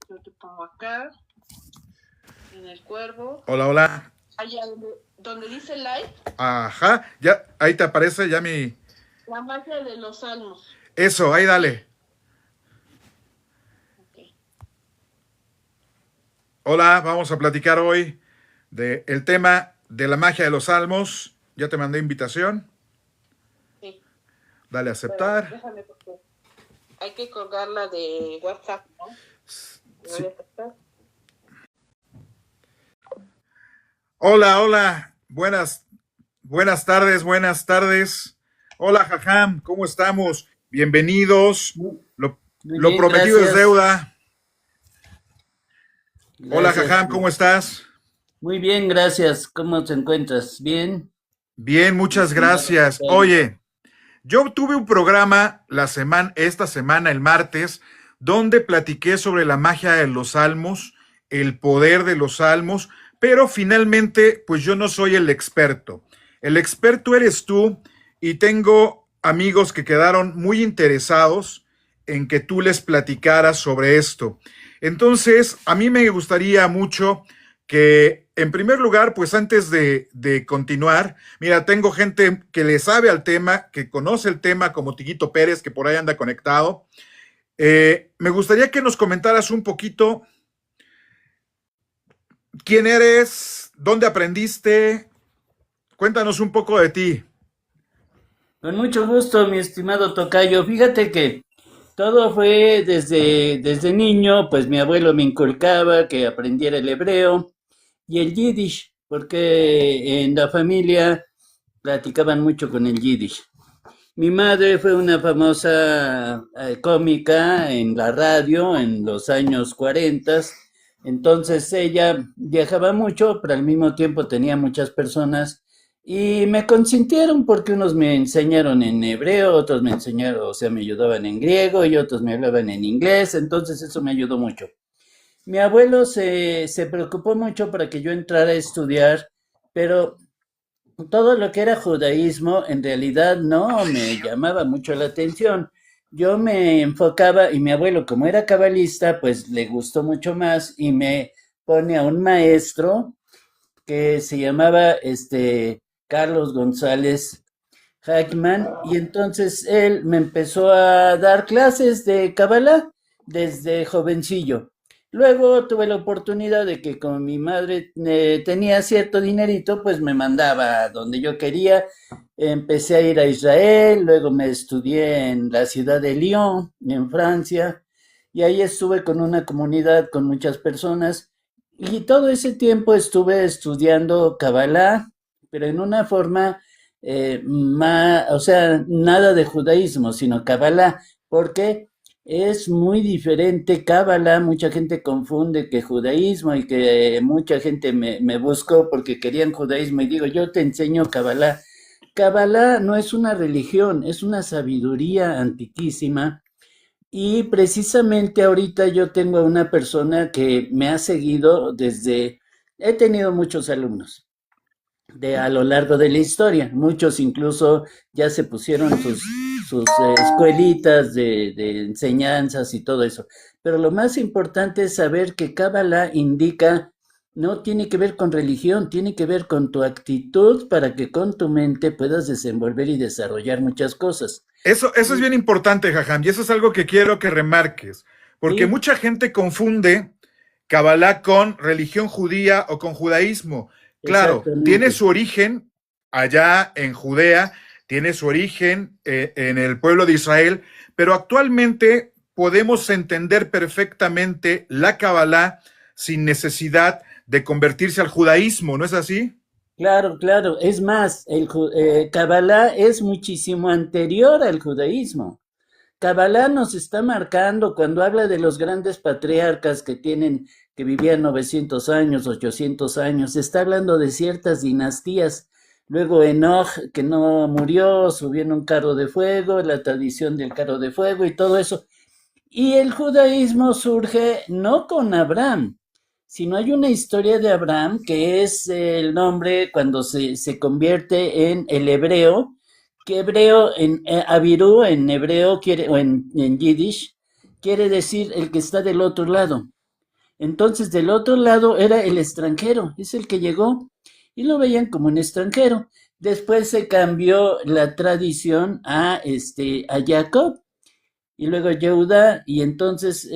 Yo te pongo acá, en el cuervo. Hola, hola. Allá donde dice like. Ajá, ya, ahí te aparece ya mi... La magia de los salmos. Eso, ahí dale. Okay. Hola, vamos a platicar hoy del tema de la magia de los salmos. Ya te mandé invitación. Sí. Dale a aceptar. Pero déjame porque hay que colgarla de WhatsApp, ¿no? Sí. Hola, hola. Buenas tardes. Hola, Jajam, ¿cómo estamos? Bienvenidos. Muy Lo bien, prometido es gracias. deuda. Hola, Gracias. Jajam, ¿cómo estás? Muy bien, gracias. ¿Cómo te encuentras? ¿Bien? Bien, Mi muchas estimado gracias. tocayo. Oye, yo tuve un programa esta semana, el martes, donde platiqué sobre la magia de los salmos, el poder de los salmos, pero finalmente, pues yo no soy el experto. El experto eres tú y tengo amigos que quedaron muy interesados en que tú les platicaras sobre esto. Entonces, a mí me gustaría mucho que, en primer lugar, pues antes de continuar, mira, tengo gente que le sabe al tema, que conoce el tema, como Tiguito Pérez, que por ahí anda conectado. Me gustaría que nos comentaras un poquito quién eres, dónde aprendiste, cuéntanos un poco de ti. Con mucho gusto, mi estimado tocayo. Fíjate que todo fue desde niño, pues mi abuelo me inculcaba que aprendiera el hebreo y el yiddish, porque en la familia platicaban mucho con el yiddish. Mi madre fue una famosa cómica en la radio en los años 40, entonces ella viajaba mucho, pero al mismo tiempo tenía muchas personas y me consintieron porque unos me enseñaron en hebreo, otros me enseñaron, o sea, me ayudaban en griego y otros me hablaban en inglés, entonces eso me ayudó mucho. Mi abuelo se preocupó mucho para que yo entrara a estudiar, pero todo lo que era judaísmo en realidad no me llamaba mucho la atención. Yo me enfocaba, y mi abuelo, como era cabalista, pues le gustó mucho más y me pone a un maestro que se llamaba Carlos González Hackman, y entonces él me empezó a dar clases de Kabbalah desde jovencillo. Luego tuve la oportunidad de que como mi madre tenía cierto dinerito, pues me mandaba a donde yo quería. Empecé a ir a Israel, luego me estudié en la ciudad de Lyon, en Francia, y ahí estuve con una comunidad con muchas personas. Y todo ese tiempo estuve estudiando Kabbalah, pero en una forma o sea, nada de judaísmo, sino Kabbalah, porque es muy diferente Kabbalah. Mucha gente confunde que judaísmo y que mucha gente me buscó porque querían judaísmo y digo, yo te enseño Kabbalah. Kabbalah no es una religión, es una sabiduría antiquísima y precisamente ahorita yo tengo a una persona que me ha seguido he tenido muchos alumnos a lo largo de la historia. Muchos incluso ya se pusieron sus escuelitas de enseñanzas y todo eso. Pero lo más importante es saber que Kabbalah indica, no tiene que ver con religión, tiene que ver con tu actitud para que con tu mente puedas desenvolver y desarrollar muchas cosas. Eso es bien importante, Jajam, y eso es algo que quiero que remarques, porque Sí, mucha gente confunde Kabbalah con religión judía o con judaísmo. Claro, tiene exactamente. su origen allá en Judea, tiene su origen en el pueblo de Israel, pero actualmente podemos entender perfectamente la Kabbalah sin necesidad de convertirse al judaísmo, ¿no es así? Claro, claro. Es más, Kabbalah es muchísimo anterior al judaísmo. Kabbalah nos está marcando cuando habla de los grandes patriarcas que vivían 900 años, 800 años, está hablando de ciertas dinastías. Luego Enoch, que no murió, subió en un carro de fuego, la tradición del carro de fuego y todo eso. Y el judaísmo surge no con Abraham, sino hay una historia de Abraham que es el nombre cuando se convierte en el hebreo, que hebreo en Avirú en hebreo quiere, o en yiddish, quiere decir el que está del otro lado. Entonces, del otro lado era el extranjero, es el que llegó y lo veían como un extranjero. Después se cambió la tradición a Jacob y luego Yehuda, y entonces,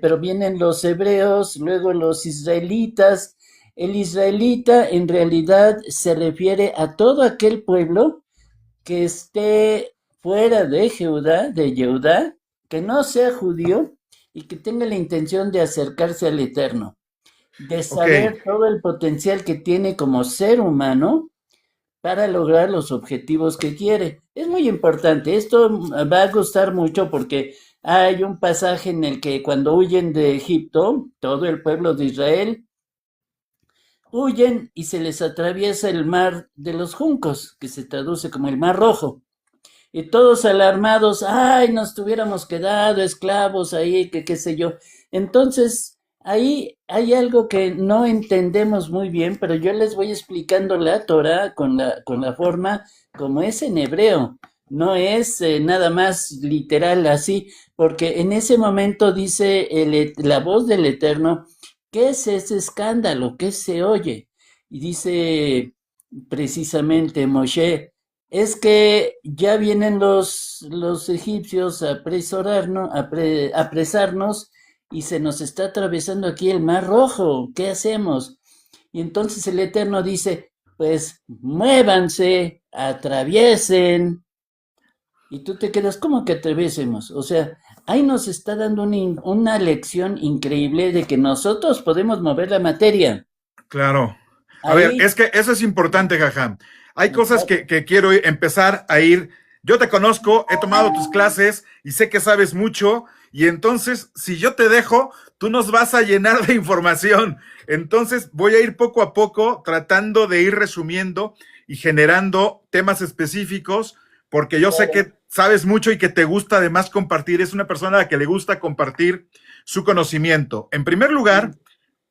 pero vienen los hebreos, luego los israelitas. El israelita en realidad se refiere a todo aquel pueblo que esté fuera de Yehuda, que no sea judío y que tenga la intención de acercarse al Eterno, de Ok, saber todo el potencial que tiene como ser humano para lograr los objetivos que quiere. Es muy importante. Esto va a gustar mucho porque hay un pasaje en el que cuando huyen de Egipto, todo el pueblo de Israel huyen y se les atraviesa el mar de los juncos, que se traduce como el mar rojo. Y todos alarmados, ay, nos tuviéramos quedado esclavos ahí, que qué sé yo. Entonces, ahí hay algo que no entendemos muy bien, pero yo les voy explicando la Torah con la forma como es en hebreo. No es nada más literal así, porque en ese momento dice la voz del Eterno, ¿qué es ese escándalo? ¿Qué se oye? Y dice precisamente Moshe, es que ya vienen los egipcios a apresurarnos, apresarnos y se nos está atravesando aquí el Mar Rojo. ¿Qué hacemos? Y entonces el Eterno dice, pues muévanse, atraviesen. Y tú te quedas, ¿cómo que atraviesemos? O sea, ahí nos está dando una lección increíble de que nosotros podemos mover la materia. claro. A ver, Ahí, es que eso es importante, Jajam. Hay cosas exacto. que quiero empezar a ir. Yo te conozco, he tomado tus clases y sé que sabes mucho. Y entonces, si yo te dejo, tú nos vas a llenar de información. Entonces, voy a ir poco a poco tratando de ir resumiendo y generando temas específicos, porque yo sé que sabes mucho y que te gusta además compartir. Es una persona a la que le gusta compartir su conocimiento. En primer lugar,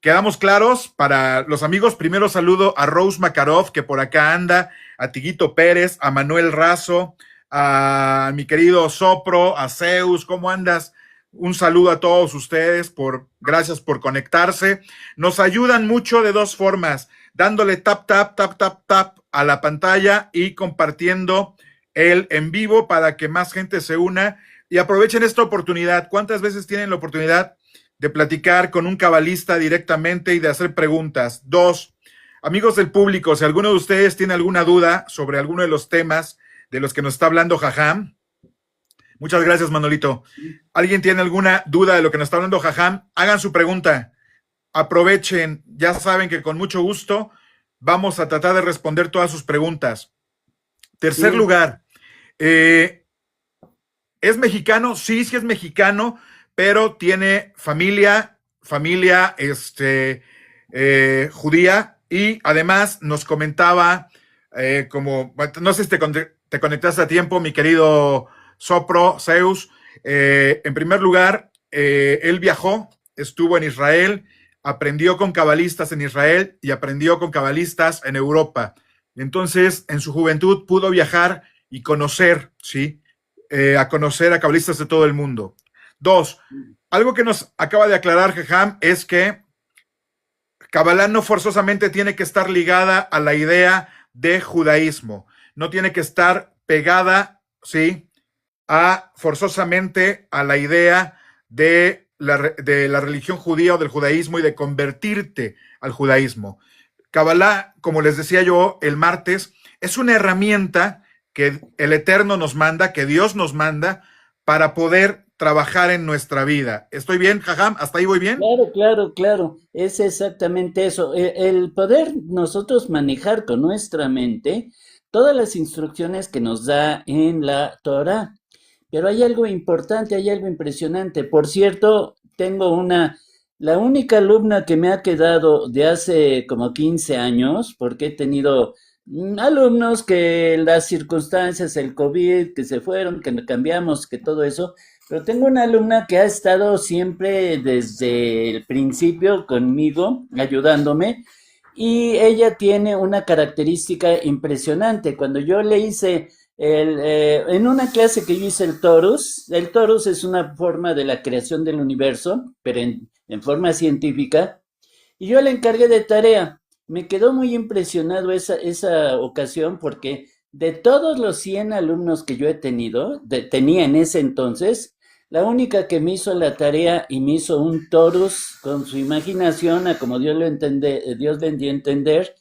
quedamos claros para los amigos. Primero saludo a Rose Makarov, que por acá anda, a Tiguito Pérez, a Manuel Razo, a mi querido Sopro, a Zeus. ¿Cómo andas? Un saludo a todos ustedes, gracias por conectarse. Nos ayudan mucho de dos formas, dándole tap, tap, tap, tap, tap a la pantalla y compartiendo el en vivo para que más gente se una y aprovechen esta oportunidad. ¿Cuántas veces tienen la oportunidad de platicar con un cabalista directamente y de hacer preguntas? Dos, amigos del público, si alguno de ustedes tiene alguna duda sobre alguno de los temas de los que nos está hablando Jajam, muchas gracias, Manolito. ¿Alguien tiene alguna duda de lo que nos está hablando Jajam? Hagan su pregunta. Aprovechen, ya saben que con mucho gusto vamos a tratar de responder todas sus preguntas. Tercer Sí, lugar, ¿es mexicano? Sí, sí es mexicano, pero tiene familia judía, y además nos comentaba, no sé si te conectaste a tiempo, mi querido Sopro, Zeus. En primer lugar, él viajó, estuvo en Israel, aprendió con cabalistas en Israel y aprendió con cabalistas en Europa. Entonces, en su juventud pudo viajar y conocer, ¿sí? A conocer a cabalistas de todo el mundo. Dos, algo que nos acaba de aclarar Jeham es que Kabbalah no forzosamente tiene que estar ligada a la idea de judaísmo, no tiene que estar pegada, ¿sí?, forzosamente a la idea de la religión judía o del judaísmo y de convertirte al judaísmo. Kabbalah, como les decía yo el martes, es una herramienta que el Eterno nos manda, que Dios nos manda para poder trabajar en nuestra vida. ¿Estoy bien, Jajam? ¿Hasta ahí voy bien? claro, claro, claro. Es exactamente eso. El poder nosotros manejar con nuestra mente todas las instrucciones que nos da en la Torah. Pero hay algo importante, hay algo impresionante. Por cierto, la única alumna que me ha quedado de hace como 15 años, porque he tenido alumnos que las circunstancias, el COVID, que se fueron, que cambiamos, que todo eso, pero tengo una alumna que ha estado siempre desde el principio conmigo, ayudándome, y ella tiene una característica impresionante. Cuando yo le hice En una clase que yo hice el torus es una forma de la creación del universo, pero en forma científica, y yo le encargué de tarea. Me quedó muy impresionado esa ocasión porque de todos los 100 alumnos que yo he tenido, tenía en ese entonces, la única que me hizo la tarea y me hizo un torus con su imaginación, a como Dios le dio a entender,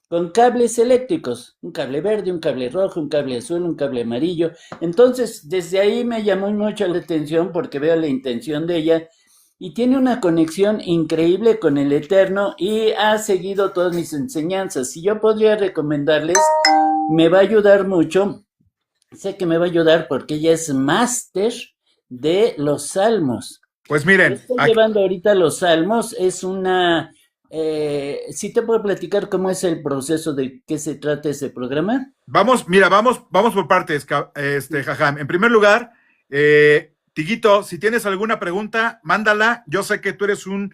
con cables eléctricos, un cable verde, un cable rojo, un cable azul, un cable amarillo. Entonces, desde ahí me llamó mucho la atención porque veo la intención de ella y tiene una conexión increíble con el Eterno y ha seguido todas mis enseñanzas. Si yo podría recomendarles, me va a ayudar mucho. Sé que me va a ayudar porque ella es máster de los salmos. Pues Yo miren, estoy llevando ahorita los salmos, es una... ¿sí te puedo platicar cómo es el proceso de qué se trata ese programa? mira, vamos por partes, Jajam. En primer lugar, Tiguito, si tienes alguna pregunta, mándala. Yo sé que tú eres un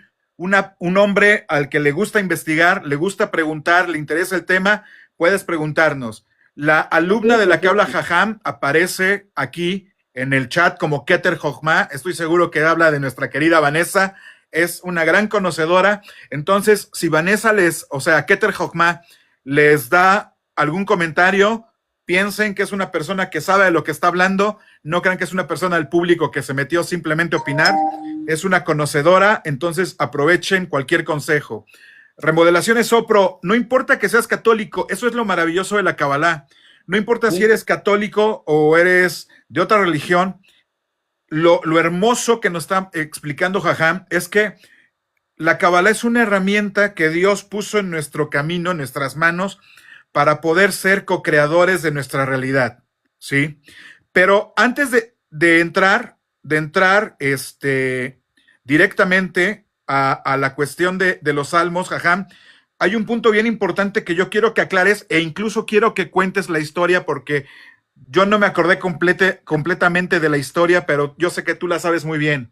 hombre al que le gusta investigar, le gusta preguntar, le interesa el tema, puedes preguntarnos. La alumna de la que habla Jajam aparece aquí en el chat como Keter Jochma. Estoy seguro que habla de nuestra querida Vanessa. Es una gran conocedora. Entonces, si Vanessa Keter Jochma les da algún comentario, piensen que es una persona que sabe de lo que está hablando, no crean que es una persona del público que se metió simplemente a opinar, es una conocedora, entonces aprovechen cualquier consejo. Remodelaciones Sopro, no importa que seas católico, eso es lo maravilloso de la Kabbalah, no importa si eres católico o eres de otra religión, lo hermoso que nos está explicando Jajam es que la Kabbalah es una herramienta que Dios puso en nuestro camino, en nuestras manos, para poder ser co-creadores de nuestra realidad, ¿sí? Pero antes de entrar directamente a la cuestión de los salmos, Jajam, hay un punto bien importante que yo quiero que aclares e incluso quiero que cuentes la historia porque yo no me acordé completamente de la historia, pero yo sé que tú la sabes muy bien.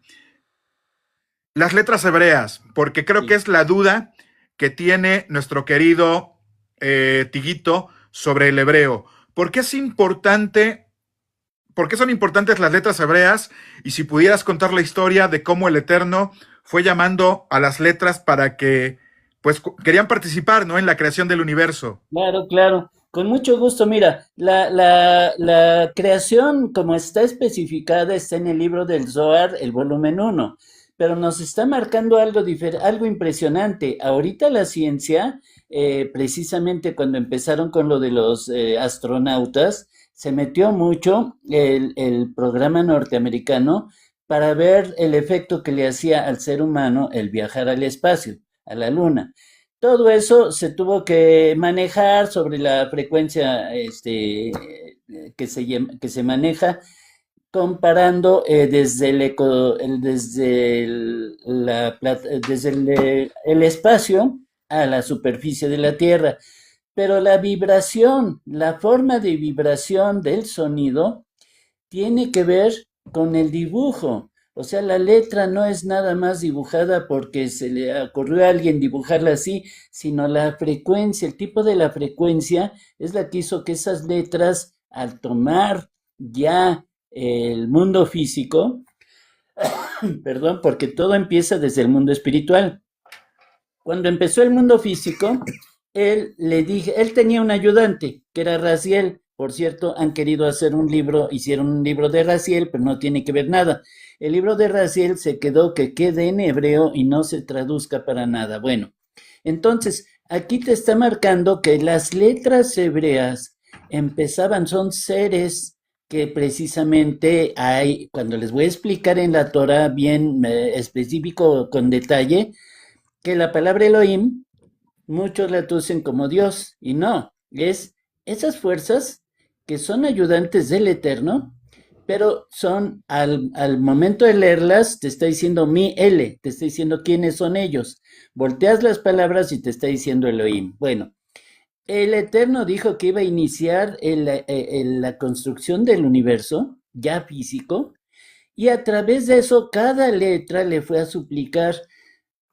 Las letras hebreas, porque creo que es la duda que tiene nuestro querido Tiguito sobre el hebreo. ¿Por qué es importante? ¿Por qué son importantes las letras hebreas? Y si pudieras contar la historia de cómo el Eterno fue llamando a las letras para que, pues, querían participar, ¿no? En la creación del universo. Claro, claro. Con mucho gusto. Mira, la creación, como está especificada, está en el libro del Zohar, el volumen 1, pero nos está marcando algo impresionante. Ahorita la ciencia, precisamente cuando empezaron con lo de los astronautas, se metió mucho el programa norteamericano para ver el efecto que le hacía al ser humano el viajar al espacio, a la luna. Todo eso se tuvo que manejar sobre la frecuencia que se maneja comparando desde el espacio a la superficie de la Tierra. Pero la vibración, la forma de vibración del sonido tiene que ver con el dibujo. O sea, la letra no es nada más dibujada porque se le ocurrió a alguien dibujarla así, sino la frecuencia, el tipo de la frecuencia es la que hizo que esas letras, al tomar ya el mundo físico, perdón, porque todo empieza desde el mundo espiritual. Cuando empezó el mundo físico, él tenía un ayudante, que era Raziel. Por cierto, han querido hacer hicieron un libro de Raziel, pero no tiene que ver nada. El libro de Raziel se quede en hebreo y no se traduzca para nada. Bueno, entonces, aquí te está marcando que las letras hebreas son seres que precisamente hay, cuando les voy a explicar en la Torah bien específico, con detalle, que la palabra Elohim, muchos la traducen como Dios, y no, es esas fuerzas que son ayudantes del Eterno, pero son, al momento de leerlas, te está diciendo te está diciendo quiénes son ellos. Volteas las palabras y te está diciendo Elohim. Bueno, el Eterno dijo que iba a iniciar la construcción del universo, ya físico, y a través de eso, cada letra le fue a suplicar,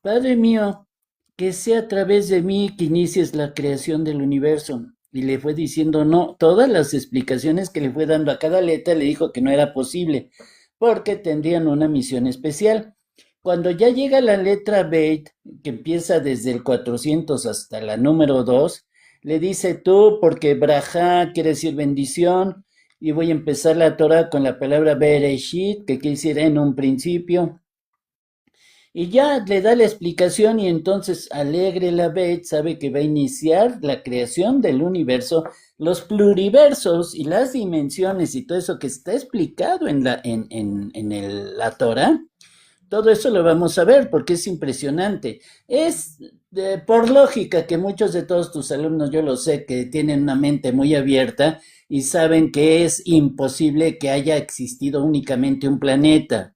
Padre mío, que sea a través de mí que inicies la creación del universo. y le fue diciendo no. Todas las explicaciones que le fue dando a cada letra le dijo que no era posible, porque tendrían una misión especial. Cuando ya llega la letra Bet, que empieza desde el 400 hasta la número 2, le dice tú, porque Brajá quiere decir bendición, y voy a empezar la Torah con la palabra Bereshit, que quiere decir en un principio. Y ya le da la explicación y entonces alegre la Bet sabe que va a iniciar la creación del universo, los pluriversos y las dimensiones y todo eso que está explicado en la Torah. Todo eso lo vamos a ver porque es impresionante. Es por lógica que muchos de todos tus alumnos, yo lo sé, que tienen una mente muy abierta y saben que es imposible que haya existido únicamente un planeta.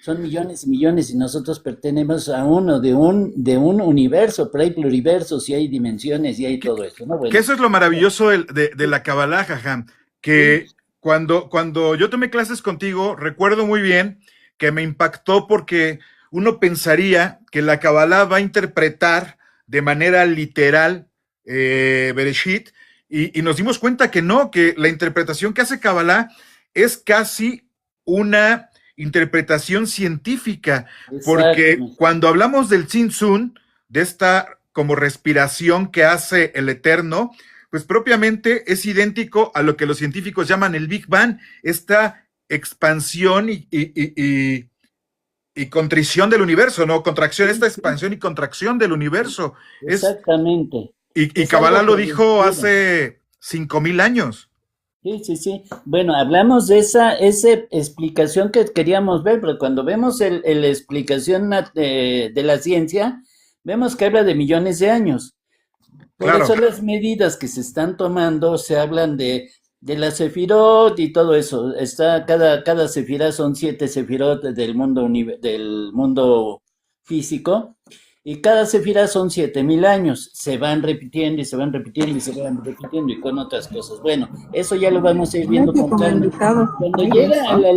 Son millones y millones y nosotros pertenecemos a uno de un universo, pero hay pluriversos y hay dimensiones y hay todo eso, ¿no? Que Bueno, eso es lo maravilloso de la Kabbalah, Jajam, que sí, cuando yo tomé clases contigo, recuerdo muy bien que me impactó porque uno pensaría que la Kabbalah va a interpretar de manera literal Bereshit, y nos dimos cuenta que no, que la interpretación que hace Kabbalah es casi una interpretación científica, porque exacto. cuando hablamos del Tzin, de esta como respiración que hace el Eterno, pues propiamente es idéntico a lo que los científicos llaman el Big Bang, esta expansión y contrición del universo, ¿no? Contracción, esta Sí, sí, expansión y contracción del universo. exactamente. Y Es Kabbalah algo lo por el dijo estilo. hace 5,000 años. Sí, sí, sí. Bueno, hablamos de esa explicación que queríamos ver, pero cuando vemos la explicación de la ciencia, vemos que habla de millones de años. Por eso Claro, las medidas que se están tomando se hablan de la sefirot y todo eso. Cada sefirá son 7 sefirot del mundo físico y cada sefirá son 7000 años. Se van repitiendo y se van repitiendo y se van repitiendo y con otras cosas. Bueno, eso ya lo vamos a ir viendo Vete con como calma. invitado. Cuando Ay, llega a eso. la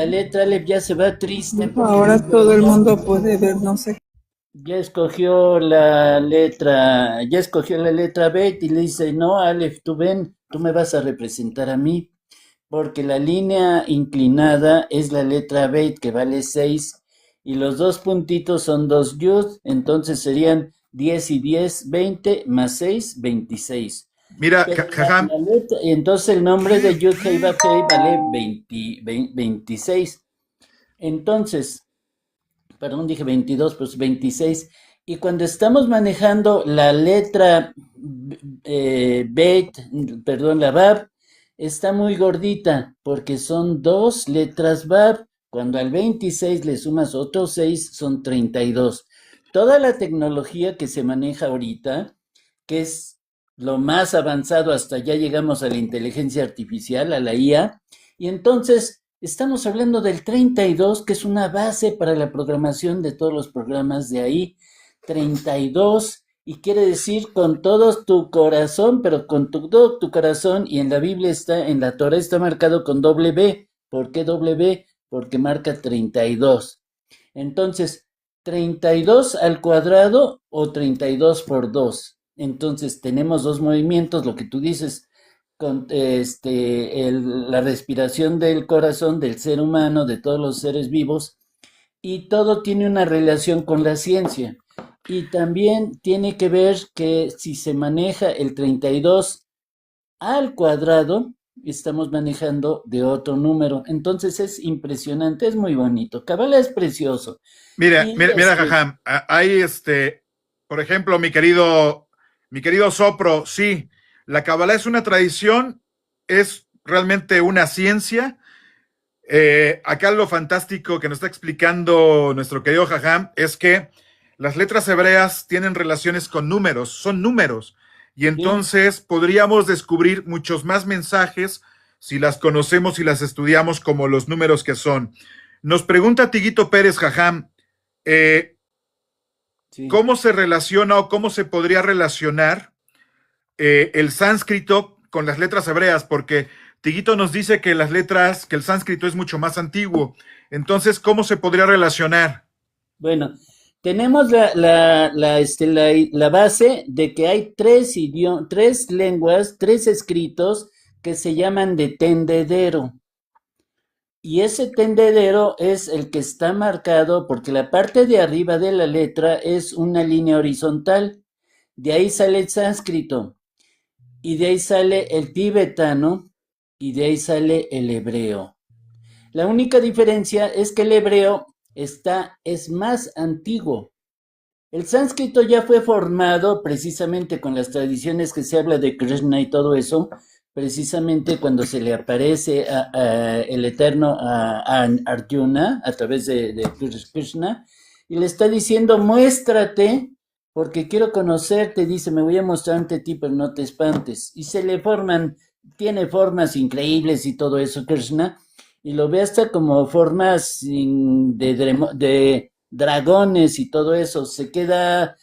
letra Aleph ya se va triste Dijo, porque ahora dice, todo el ya mundo puede ver, no sé. ya escogió la letra Bet y le dice, no, Aleph, tú ven, tú me vas a representar a mí, porque la línea inclinada es la letra Bet que vale 6 y los dos puntitos son dos yud, entonces serían 10 y 10, 20 más 6, 26. mira, Pero Jajam, entonces el nombre de Yud Hei Vav Hei vale 26. Entonces, perdón, dije 22, pues 26. Y cuando estamos manejando la letra Bet, perdón, la Vav, está muy gordita porque son dos letras Vav. Cuando al 26 le sumas otros 6, son 32. Toda la tecnología que se maneja ahorita, que es lo más avanzado, hasta ya llegamos a la inteligencia artificial, a la IA, y entonces estamos hablando del 32, que es una base para la programación de todos los programas de ahí. 32, y quiere decir con todo tu corazón, pero con todo tu corazón, y en la Biblia está, en la Torah está marcado con doble B. ¿Por qué doble B? Porque marca 32. Entonces, 32 al cuadrado o 32 por 2. Entonces, tenemos dos movimientos, lo que tú dices, con la respiración del corazón del ser humano, de todos los seres vivos, y todo tiene una relación con la ciencia. Y también tiene que ver que si se maneja el 32 al cuadrado, estamos manejando de otro número. Entonces es impresionante, es muy bonito. Kabbalah es precioso. mira, Y mira, mira, Jajam, hay por ejemplo, mi querido Sopro, sí, la Kabbalah es una tradición, es realmente una ciencia. Acá lo fantástico que nos está explicando nuestro querido Jajam es que las letras hebreas tienen relaciones con números, son números, y sí, entonces podríamos descubrir muchos más mensajes si las conocemos y las estudiamos como los números que son. Nos pregunta Tiguito Pérez Jajam, eh, sí. ¿cómo se relaciona o cómo se podría relacionar el sánscrito con las letras hebreas? Porque Tiguito nos dice que que el sánscrito es mucho más antiguo. Entonces, ¿cómo se podría relacionar? Bueno, Tenemos la base de que hay tres lenguas, tres escritos que se llaman de tendedero. Y ese tendedero es el que está marcado porque la parte de arriba de la letra es una línea horizontal. De ahí sale el sánscrito, y de ahí sale el tibetano, y de ahí sale el hebreo. La única diferencia es que el hebreo es más antiguo. El sánscrito ya fue formado precisamente con las tradiciones que se habla de Krishna y todo eso, precisamente cuando se le aparece el Eterno a Arjuna a través de Krishna y le está diciendo, muéstrate porque quiero conocerte, dice, me voy a mostrar ante ti, pero no te espantes. Y se le forman, tiene formas increíbles y todo eso Krishna, y lo ve hasta como formas de dragones y todo eso. Se queda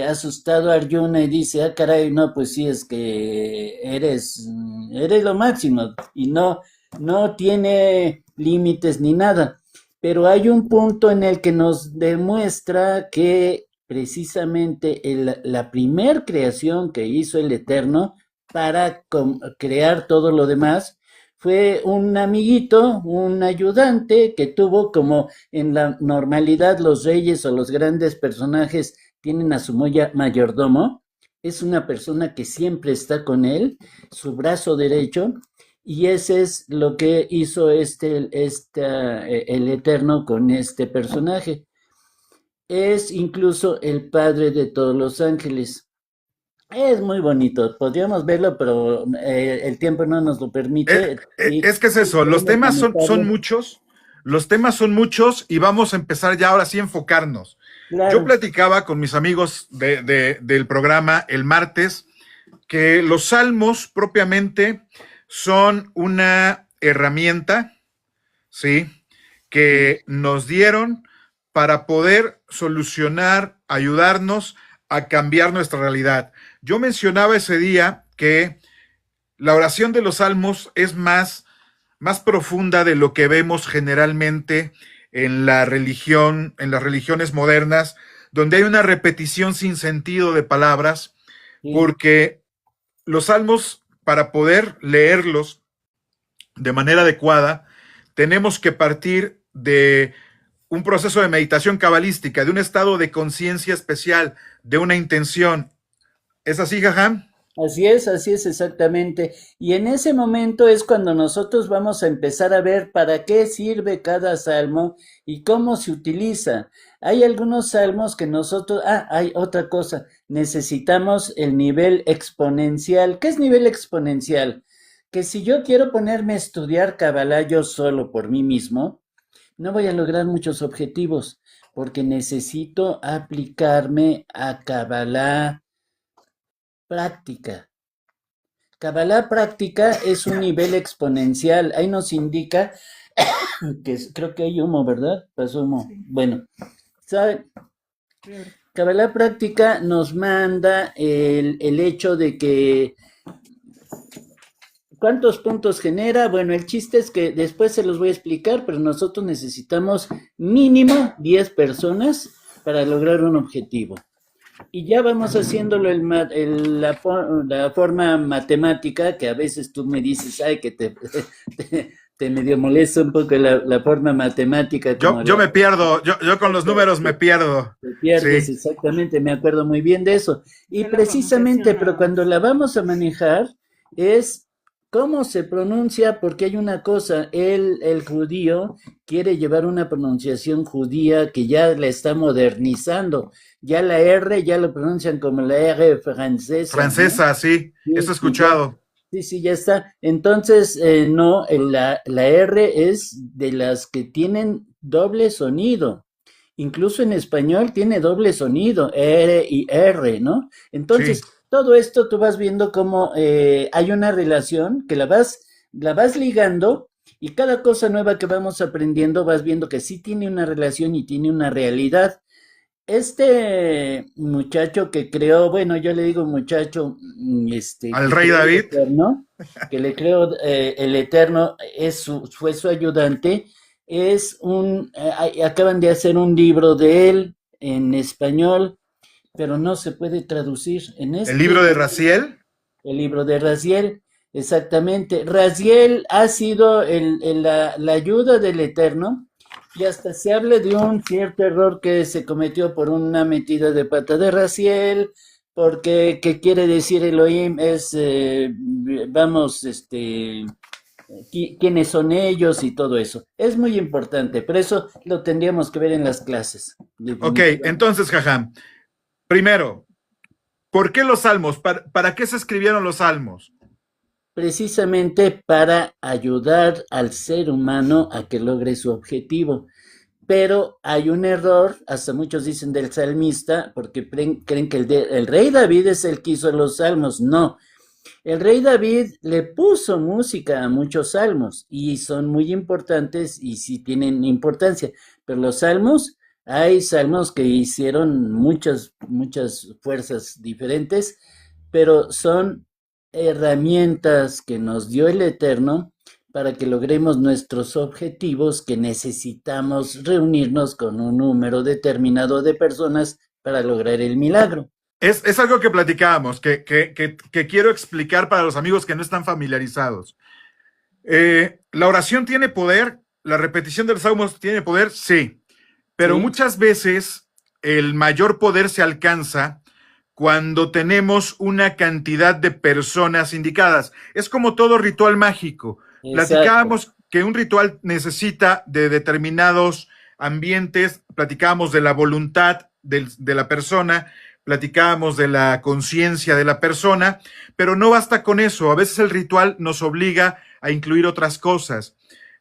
asustado Arjuna y dice, ah, caray, no, pues sí, es que eres lo máximo y no tiene límites ni nada. Pero hay un punto en el que nos demuestra que precisamente la primer creación que hizo el Eterno para crear todo lo demás fue un amiguito, un ayudante que tuvo, como en la normalidad los reyes o los grandes personajes tienen a su mayordomo. Es una persona que siempre está con él, su brazo derecho, y ese es lo que hizo el Eterno con este personaje. Es incluso el padre de todos los ángeles. Es muy bonito, podríamos verlo, pero el tiempo no nos lo permite. Es que es eso, los temas son muchos, y vamos a empezar ya ahora sí a enfocarnos. Claro. Yo platicaba con mis amigos del programa el martes que los salmos propiamente son una herramienta, ¿sí?, que nos dieron para poder solucionar, ayudarnos a cambiar nuestra realidad. Yo mencionaba ese día que la oración de los salmos es más profunda de lo que vemos generalmente en la religión, en las religiones modernas, donde hay una repetición sin sentido de palabras, porque los salmos, para poder leerlos de manera adecuada, tenemos que partir de un proceso de meditación cabalística, de un estado de conciencia especial, de una intención. ¿Es así, Jajam? Así es exactamente. Y en ese momento es cuando nosotros vamos a empezar a ver para qué sirve cada salmo y cómo se utiliza. Hay algunos salmos que nosotros... hay otra cosa. Necesitamos el nivel exponencial. ¿Qué es nivel exponencial? Que si yo quiero ponerme a estudiar Kabbalah yo solo por mí mismo, no voy a lograr muchos objetivos, porque necesito aplicarme a Kabbalah práctica. Kabbalah práctica es un nivel exponencial. Ahí nos indica que creo que hay humo, ¿verdad? Pasó humo. Sí. Bueno, ¿saben? Kabbalah práctica nos manda el hecho de que ¿cuántos puntos genera? Bueno, el chiste es que después se los voy a explicar, pero nosotros necesitamos mínimo 10 personas para lograr un objetivo. Y ya vamos haciéndolo la forma matemática, que a veces tú me dices, ay, que te medio molesta un poco la forma matemática. Yo me pierdo, yo con los números me pierdo. Te pierdes, sí. Exactamente, me acuerdo muy bien de eso. Y precisamente, pero cuando la vamos a manejar, es cómo se pronuncia, porque hay una cosa, el judío quiere llevar una pronunciación judía que ya la está modernizando. Ya la R ya lo pronuncian como la R francesa. Francesa, ¿no? Sí, eso he escuchado. Sí, ya está. Entonces, no, la R es de las que tienen doble sonido. Incluso en español tiene doble sonido, R y R, ¿no? Entonces, sí. Todo esto tú vas viendo cómo hay una relación que la vas ligando, y cada cosa nueva que vamos aprendiendo vas viendo que sí tiene una relación y tiene una realidad. Este muchacho que creó, bueno, yo le digo muchacho, al rey David, Eterno, que le creó el Eterno, fue su ayudante, acaban de hacer un libro de él, en español, pero no se puede traducir. ¿El libro de Raziel? El libro de Raziel, exactamente. Raziel ha sido la ayuda del Eterno y hasta se habla de un cierto error que se cometió por una metida de pata de Raziel, porque ¿qué quiere decir Elohim? Es, vamos, quiénes son ellos y todo eso. Es muy importante, pero eso lo tendríamos que ver en las clases. Ok, entonces, Jajam, primero, ¿por qué los salmos? ¿Para qué se escribieron los salmos? Precisamente para ayudar al ser humano a que logre su objetivo. Pero hay un error, hasta muchos dicen del salmista, porque creen que el rey David es el que hizo los salmos. No, el rey David le puso música a muchos salmos y son muy importantes y sí tienen importancia, pero los salmos, hay salmos que hicieron muchas fuerzas diferentes, pero son herramientas que nos dio el Eterno para que logremos nuestros objetivos, que necesitamos reunirnos con un número determinado de personas para lograr el milagro. Es algo que platicábamos, que quiero explicar para los amigos que no están familiarizados. ¿La oración tiene poder? ¿La repetición de los salmos tiene poder? Sí. Pero sí, muchas veces el mayor poder se alcanza cuando tenemos una cantidad de personas indicadas. Es como todo ritual mágico. Exacto. Platicábamos que un ritual necesita de determinados ambientes, platicábamos de la voluntad de la persona, platicábamos de la conciencia de la persona, pero no basta con eso. A veces el ritual nos obliga a incluir otras cosas.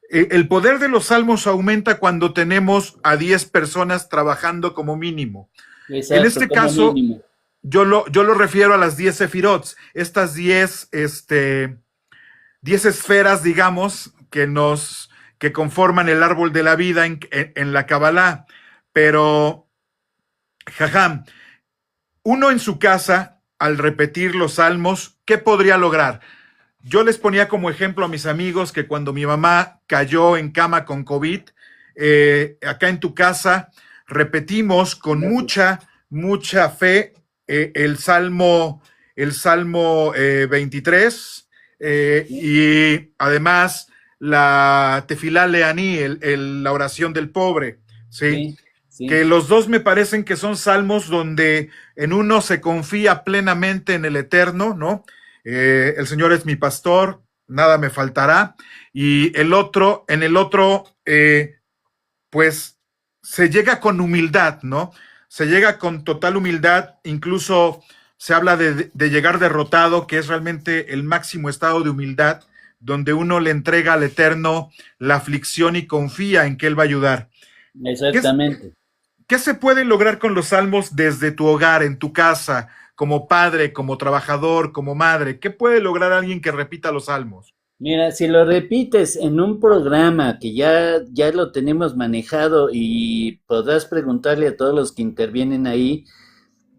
El poder de los salmos aumenta cuando tenemos a 10 personas trabajando como mínimo. Exacto, en este caso, mínimo. Yo lo refiero a las 10 sefirot, estas 10 esferas, digamos, que conforman el árbol de la vida en la Kabbalah. Pero, Jajam, uno en su casa, al repetir los salmos, ¿qué podría lograr? Yo les ponía como ejemplo a mis amigos que cuando mi mamá cayó en cama con COVID, acá en tu casa, repetimos con mucha fe el Salmo 23 y además la Tefilá Leaní, la oración del pobre, ¿sí? Sí. Que los dos me parecen que son salmos donde en uno se confía plenamente en el Eterno, ¿no? El Señor es mi pastor, nada me faltará. Y en el otro, pues se llega con humildad, ¿no? Se llega con total humildad, incluso se habla de llegar derrotado, que es realmente el máximo estado de humildad, donde uno le entrega al Eterno la aflicción y confía en que Él va a ayudar. Exactamente. ¿Qué se puede lograr con los salmos desde tu hogar, en tu casa, como padre, como trabajador, como madre? ¿Qué puede lograr alguien que repita los salmos? Mira, si lo repites en un programa que ya lo tenemos manejado y podrás preguntarle a todos los que intervienen ahí,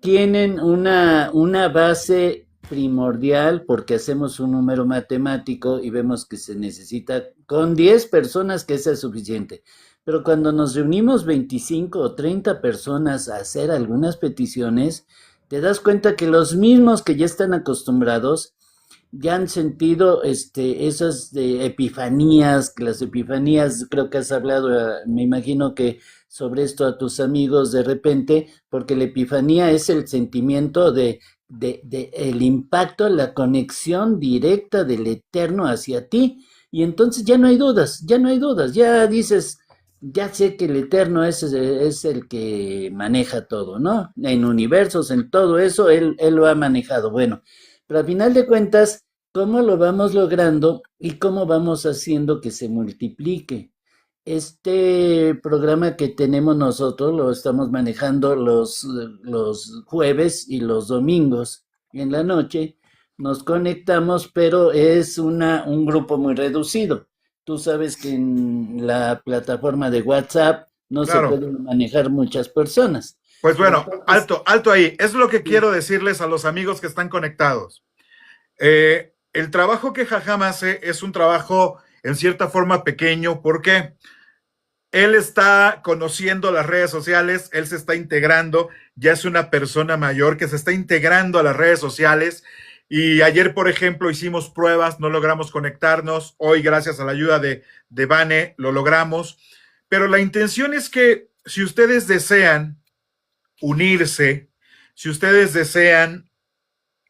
tienen una base primordial porque hacemos un número matemático y vemos que se necesita con 10 personas que sea suficiente. Pero cuando nos reunimos 25 o 30 personas a hacer algunas peticiones, te das cuenta que los mismos que ya están acostumbrados ya han sentido esas epifanías, que las epifanías, creo que has hablado, me imagino que sobre esto a tus amigos de repente, porque la epifanía es el sentimiento de el impacto, la conexión directa del Eterno hacia ti, y entonces ya no hay dudas, ya dices, ya sé que el Eterno es el que maneja todo, ¿no? En universos, en todo eso, él lo ha manejado, bueno. Pero al final de cuentas, ¿cómo lo vamos logrando y cómo vamos haciendo que se multiplique? Este programa que tenemos nosotros lo estamos manejando los jueves y los domingos en la noche. Nos conectamos, pero es un grupo muy reducido. Tú sabes que en la plataforma de WhatsApp no se pueden manejar muchas personas. Pues bueno, alto ahí. Es lo que quiero decirles a los amigos que están conectados. El trabajo que Jajam hace es un trabajo en cierta forma pequeño. ¿Por qué? él está conociendo las redes sociales, él se está integrando, ya es una persona mayor que se está integrando a las redes sociales. Y ayer, por ejemplo, hicimos pruebas, no logramos conectarnos. Hoy, gracias a la ayuda de Vane, lo logramos. Pero la intención es que si ustedes desean unirse, si ustedes desean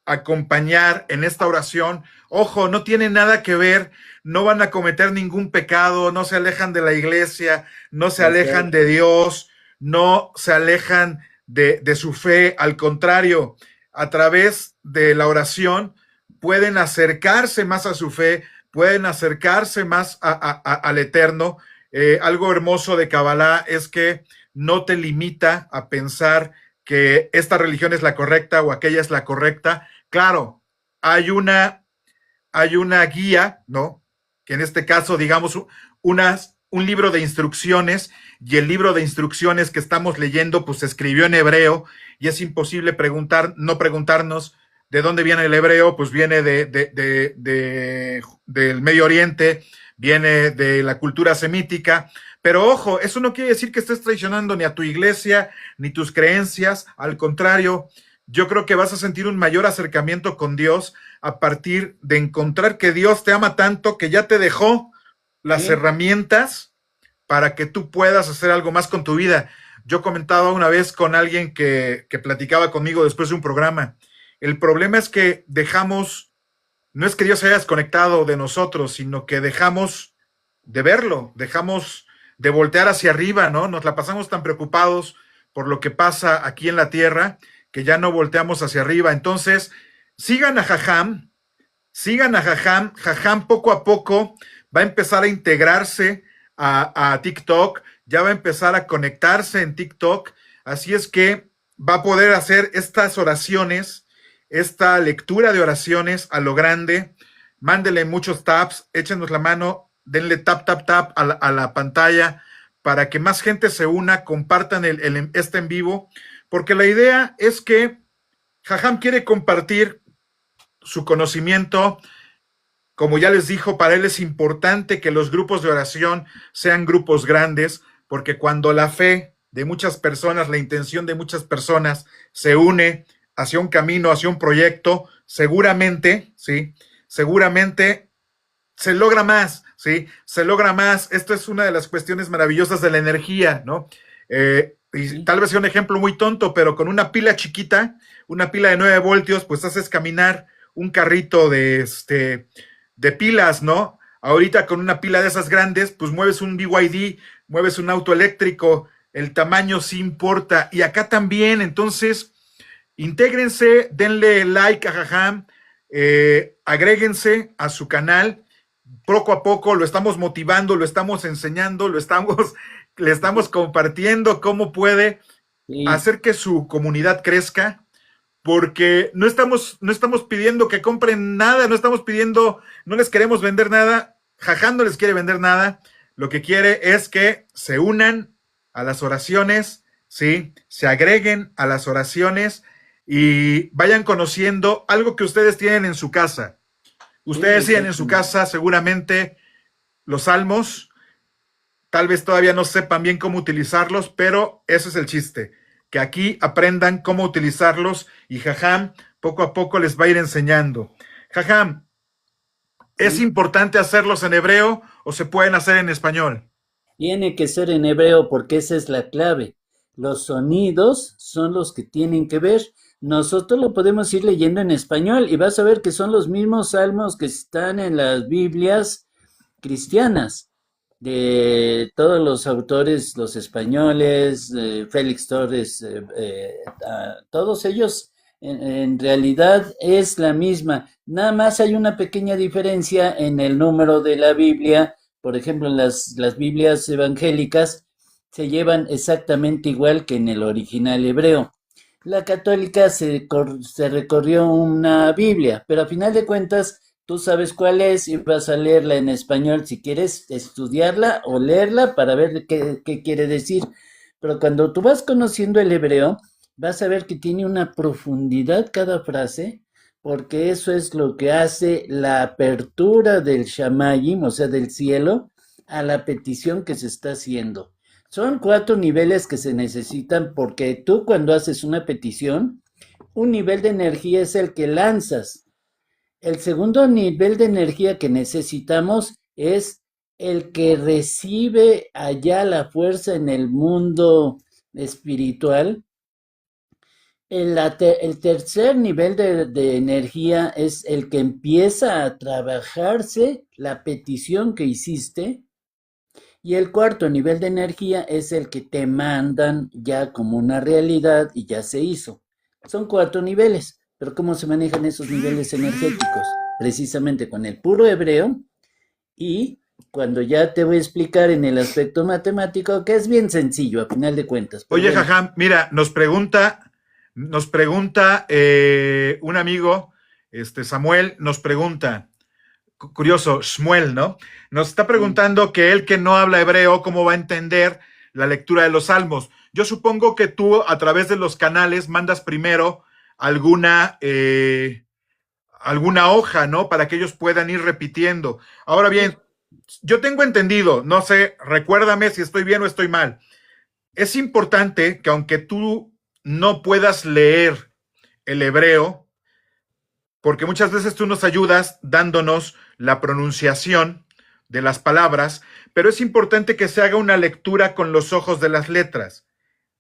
acompañar en esta oración, ojo, no tiene nada que ver, no van a cometer ningún pecado, no se alejan de la iglesia, no se alejan de Dios, no se alejan de su fe, al contrario, a través de la oración pueden acercarse más a su fe, pueden acercarse más al Eterno. Algo hermoso de Kabbalah es que no te limita a pensar que esta religión es la correcta o aquella es la correcta. Claro, hay una guía, ¿no? Que en este caso, digamos, un libro de instrucciones, y el libro de instrucciones que estamos leyendo, pues se escribió en hebreo, y es imposible no preguntarnos de dónde viene el hebreo, pues viene del Medio Oriente, viene de la cultura semítica. Pero ojo, eso no quiere decir que estés traicionando ni a tu iglesia, ni tus creencias. Al contrario, yo creo que vas a sentir un mayor acercamiento con Dios a partir de encontrar que Dios te ama tanto que ya te dejó las herramientas para que tú puedas hacer algo más con tu vida. Yo comentaba una vez con alguien que platicaba conmigo después de un programa. El problema es que no es que Dios se haya desconectado de nosotros, sino que dejamos de verlo, dejamos de voltear hacia arriba, ¿no? Nos la pasamos tan preocupados por lo que pasa aquí en la tierra que ya no volteamos hacia arriba. Entonces, sigan a Jajam. Jajam poco a poco va a empezar a integrarse a TikTok, ya va a empezar a conectarse en TikTok, así es que va a poder hacer estas oraciones, esta lectura de oraciones a lo grande. Mándele muchos taps, échenos la mano, denle tap a la pantalla para que más gente se una, compartan este en vivo, porque la idea es que Jajam quiere compartir su conocimiento. Como ya les dijo, para él es importante que los grupos de oración sean grupos grandes, porque cuando la fe de muchas personas, la intención de muchas personas se une hacia un camino, hacia un proyecto, seguramente se logra más, ¿sí? Se logra más. Esto es una de las cuestiones maravillosas de la energía, ¿no? Y tal vez sea un ejemplo muy tonto, pero con una pila chiquita, una pila de 9 voltios, pues haces caminar un carrito de pilas, ¿no? Ahorita con una pila de esas grandes, pues mueves un BYD, mueves un auto eléctrico, el tamaño sí importa, y acá también. Entonces, intégrense, denle like a Jajam, agréguense a su canal, poco a poco lo estamos motivando, lo estamos enseñando, le estamos compartiendo cómo puede hacer que su comunidad crezca, porque no estamos pidiendo que compren nada, no les queremos vender nada. Jajam no les quiere vender nada, lo que quiere es que se unan a las oraciones, ¿sí? Se agreguen a las oraciones y vayan conociendo algo que ustedes tienen en su casa. Ustedes tienen en su casa seguramente los salmos, tal vez todavía no sepan bien cómo utilizarlos, pero ese es el chiste, que aquí aprendan cómo utilizarlos y Jajam poco a poco les va a ir enseñando. Jajam, ¿es importante hacerlos en hebreo o se pueden hacer en español? Tiene que ser en hebreo porque esa es la clave. Los sonidos son los que tienen que ver. Nosotros lo podemos ir leyendo en español y vas a ver que son los mismos salmos que están en las Biblias cristianas de todos los autores, los españoles, Félix Torres, todos ellos en realidad es la misma. Nada más hay una pequeña diferencia en el número de la Biblia. Por ejemplo, en las Biblias evangélicas se llevan exactamente igual que en el original hebreo. La católica se recorrió una Biblia, pero a final de cuentas tú sabes cuál es y vas a leerla en español si quieres estudiarla o leerla para ver qué quiere decir. Pero cuando tú vas conociendo el hebreo, vas a ver que tiene una profundidad cada frase, porque eso es lo que hace la apertura del Shamayim, o sea, del cielo, a la petición que se está haciendo. Son 4 niveles que se necesitan porque tú cuando haces una petición, un nivel de energía es el que lanzas. El segundo nivel de energía que necesitamos es el que recibe allá la fuerza en el mundo espiritual. El tercer nivel de energía es el que empieza a trabajarse la petición que hiciste. Y el cuarto nivel de energía es el que te mandan ya como una realidad y ya se hizo. Son 4 niveles, pero ¿cómo se manejan esos niveles energéticos? Precisamente con el puro hebreo y cuando ya te voy a explicar en el aspecto matemático, que es bien sencillo a final de cuentas. Oye, bueno. Jajam, mira, nos pregunta un amigo, Samuel, nos pregunta, curioso, Shmuel, ¿no? Nos está preguntando que él que no habla hebreo, ¿cómo va a entender la lectura de los salmos? Yo supongo que tú a través de los canales mandas primero alguna hoja, ¿no? Para que ellos puedan ir repitiendo. Ahora bien, yo tengo entendido, no sé, recuérdame si estoy bien o estoy mal. Es importante que aunque tú no puedas leer el hebreo, porque muchas veces tú nos ayudas dándonos la pronunciación de las palabras, pero es importante que se haga una lectura con los ojos de las letras,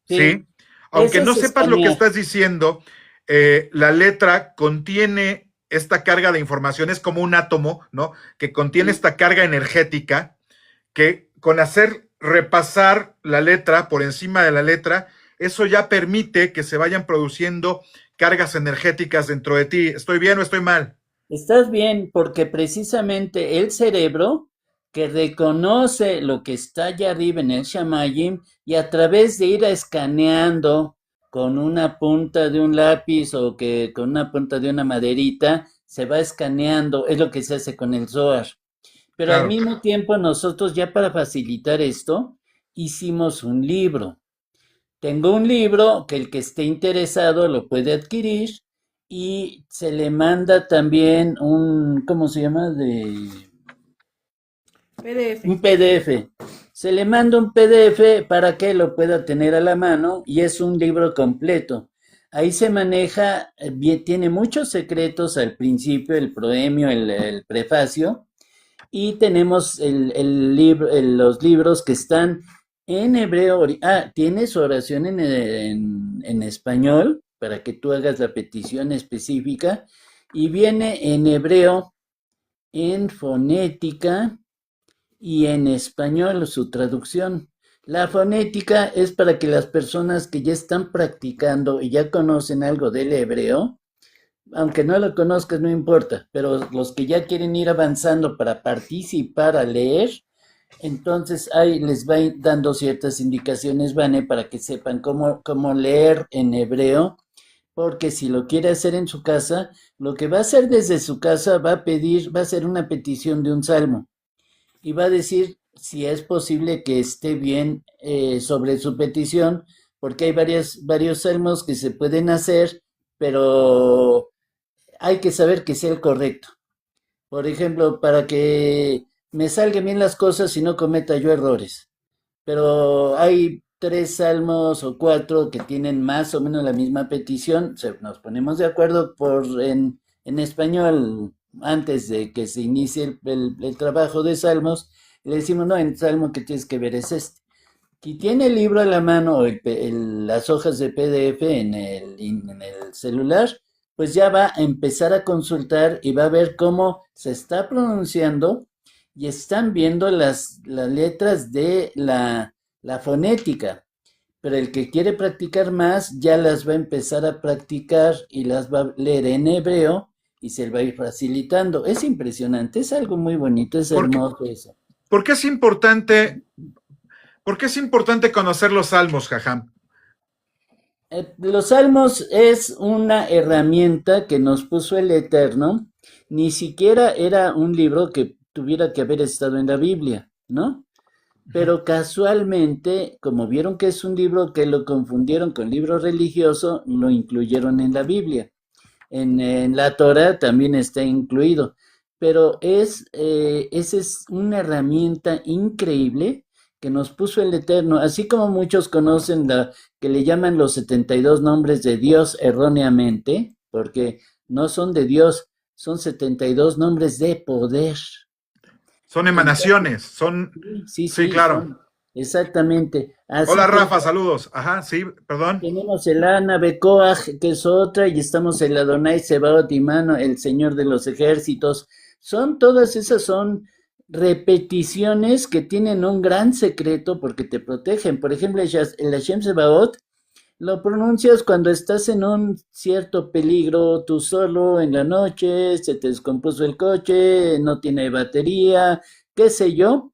¿sí? Aunque no sepas lo que estás diciendo, la letra contiene esta carga de información, es como un átomo, ¿no? Que contiene esta carga energética, que con hacer repasar la letra por encima de la letra, eso ya permite que se vayan produciendo cargas energéticas dentro de ti. ¿Estoy bien o estoy mal? Estás bien, porque precisamente el cerebro que reconoce lo que está allá arriba en el Shamayim y a través de ir escaneando con una punta de un lápiz o que con una punta de una maderita, se va escaneando, es lo que se hace con el Zohar. Pero claro, al mismo tiempo nosotros ya para facilitar esto, hicimos un libro. Tengo un libro que el que esté interesado lo puede adquirir y se le manda también un, ¿cómo se llama? PDF. Un PDF. Se le manda un PDF para que lo pueda tener a la mano y es un libro completo. Ahí se maneja, tiene muchos secretos al principio, el proemio, el prefacio, y tenemos los libros que están en hebreo. Tiene su oración en español para que tú hagas la petición específica y viene en hebreo, en fonética y en español su traducción. La fonética es para que las personas que ya están practicando y ya conocen algo del hebreo, aunque no lo conozcas no importa, pero los que ya quieren ir avanzando para participar a leer, entonces ahí les va dando ciertas indicaciones, Vane, para que sepan cómo leer en hebreo, porque si lo quiere hacer en su casa, lo que va a hacer desde su casa va a hacer una petición de un salmo y va a decir si es posible que esté bien sobre su petición, porque hay varios salmos que se pueden hacer, pero hay que saber que sea el correcto. Por ejemplo, para que me salgan bien las cosas y no cometa yo errores. Pero hay 3 salmos o 4 que tienen más o menos la misma petición. Nos ponemos de acuerdo en español antes de que se inicie el trabajo de salmos. Le decimos, no, el salmo que tienes que ver es este. Si tiene el libro a la mano o las hojas de PDF en el celular, pues ya va a empezar a consultar y va a ver cómo se está pronunciando y están viendo las letras de la fonética. Pero el que quiere practicar más ya las va a empezar a practicar y las va a leer en hebreo y se le va a ir facilitando. Es impresionante, es algo muy bonito, es hermoso eso. ¿Por qué es importante conocer los salmos, Jajam? Los salmos es una herramienta que nos puso el Eterno, ni siquiera era un libro que tuviera que haber estado en la Biblia, ¿no? Pero casualmente, como vieron que es un libro que lo confundieron con libro religioso, lo incluyeron en la Biblia. En la Torah también está incluido. pero esa es una herramienta increíble que nos puso el Eterno, así como muchos conocen que le llaman los 72 nombres de Dios erróneamente, porque no son de Dios, son 72 nombres de poder. Son Entonces, emanaciones, son... sí, Sí, sí, claro. son exactamente. Así Hola que Rafa, saludos. Ajá, sí, perdón. tenemos el Ana Becoaj, que es otra, y estamos el Adonai Sebaot Imano, el Señor de los Ejércitos. Todas esas son repeticiones que tienen un gran secreto porque te protegen. Por ejemplo, el Hashem Sebaot lo pronuncias cuando estás en un cierto peligro, tú solo en la noche, se te descompuso el coche, no tiene batería, qué sé yo,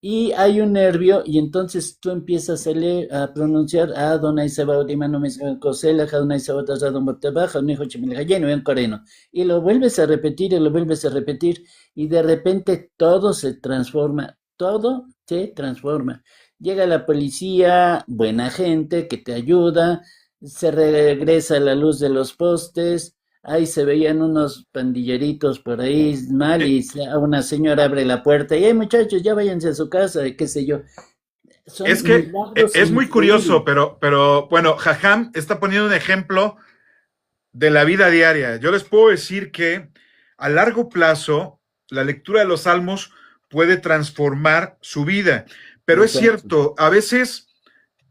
y hay un nervio, y entonces tú empiezas a pronunciar Adonai Sebaot Imanu Kosela, Adonai Sebaot Azadon Botebaj, Adonai Hochimel Hayenu, en coreano. Y lo vuelves a repetir, y lo vuelves a repetir, y de repente todo se transforma, todo se transforma. Llega la policía, buena gente que te ayuda, se regresa la luz de los postes, ahí se veían unos pandilleritos por ahí mal Eh, y una señora abre la puerta y, muchachos, ya váyanse a su casa, qué sé yo. Es Son que milagros es muy curioso, increíbles. pero bueno, Jajam está poniendo un ejemplo de la vida diaria. Yo les puedo decir que a largo plazo la lectura de los salmos puede transformar su vida, pero es Exacto. cierto, a veces